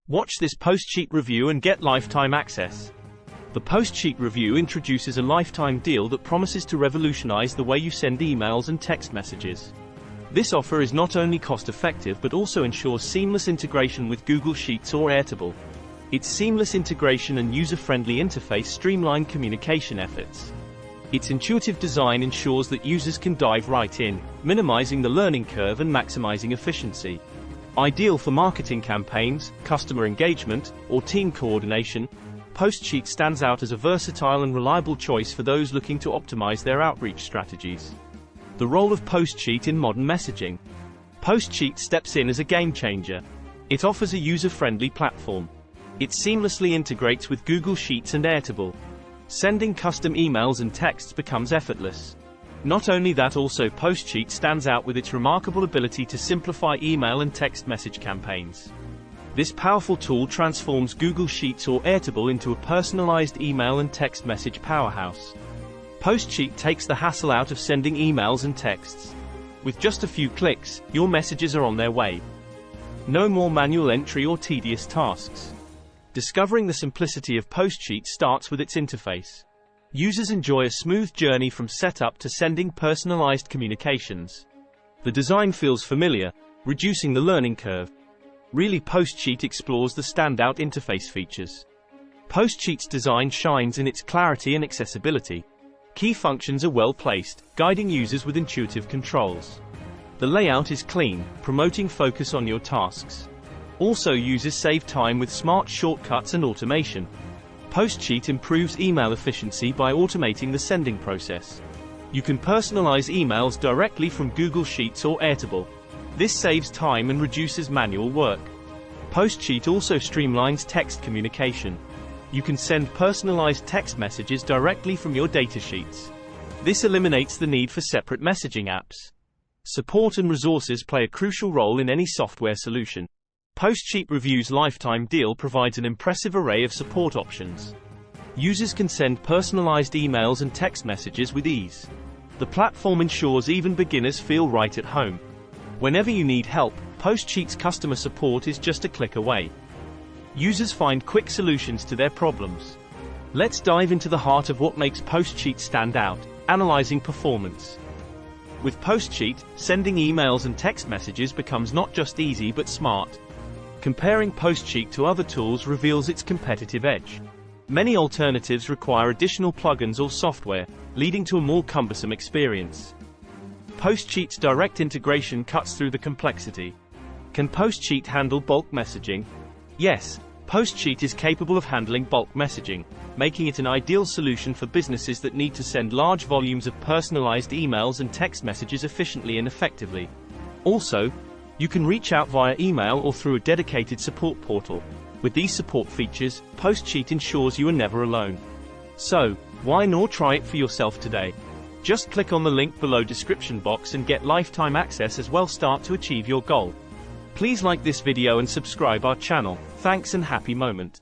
Watch this Postsheet review and get lifetime access. The Postsheet review introduces a lifetime deal that promises to revolutionize the way you send emails and text messages. This offer is not only cost-effective but also ensures seamless integration with Google Sheets or Airtable. Its seamless integration and user-friendly interface streamline communication efforts. Its intuitive design ensures that users can dive right in, minimizing the learning curve and maximizing efficiency. Ideal for marketing campaigns, customer engagement, or team coordination, Postsheet stands out as a versatile and reliable choice for those looking to optimize their outreach strategies. The role of Postsheet in modern messaging. Postsheet steps in as a game changer. It offers a user-friendly platform. It seamlessly integrates with Google Sheets and Airtable. Sending custom emails and texts becomes effortless. Not only that, also Postsheet stands out with its remarkable ability to simplify email and text message campaigns. This powerful tool transforms Google Sheets or Airtable into a personalized email and text message powerhouse. Postsheet takes the hassle out of sending emails and texts. With just a few clicks, your messages are on their way. No more manual entry or tedious tasks. Discovering the simplicity of Postsheet starts with its interface. Users enjoy a smooth journey from setup to sending personalized communications. The design feels familiar, reducing the learning curve. Really, Postsheet explores the standout interface features. Postsheet's design shines in its clarity and accessibility. Key functions are well placed, guiding users with intuitive controls. The layout is clean, promoting focus on your tasks. Also, users save time with smart shortcuts and automation. Postsheet improves email efficiency by automating the sending process. You can personalize emails directly from Google Sheets or Airtable. This saves time and reduces manual work. Postsheet also streamlines text communication. You can send personalized text messages directly from your datasheets. This eliminates the need for separate messaging apps. Support and resources play a crucial role in any software solution. Postsheet Review's lifetime deal provides an impressive array of support options. Users can send personalized emails and text messages with ease. The platform ensures even beginners feel right at home. Whenever you need help, Postsheet's customer support is just a click away. Users find quick solutions to their problems. Let's dive into the heart of what makes Postsheet stand out, analyzing performance. With Postsheet, sending emails and text messages becomes not just easy but smart. Comparing Postsheet to other tools reveals its competitive edge. Many alternatives require additional plugins or software, leading to a more cumbersome experience. Postsheet's direct integration cuts through the complexity. Can Postsheet handle bulk messaging? Yes, Postsheet is capable of handling bulk messaging, making it an ideal solution for businesses that need to send large volumes of personalized emails and text messages efficiently and effectively. Also, you can reach out via email or through a dedicated support portal. With these support features, Postsheet ensures you are never alone. So, why not try it for yourself today? Just click on the link below description box and get lifetime access as well. Start to achieve your goal. Please like this video and subscribe our channel. Thanks and happy moment.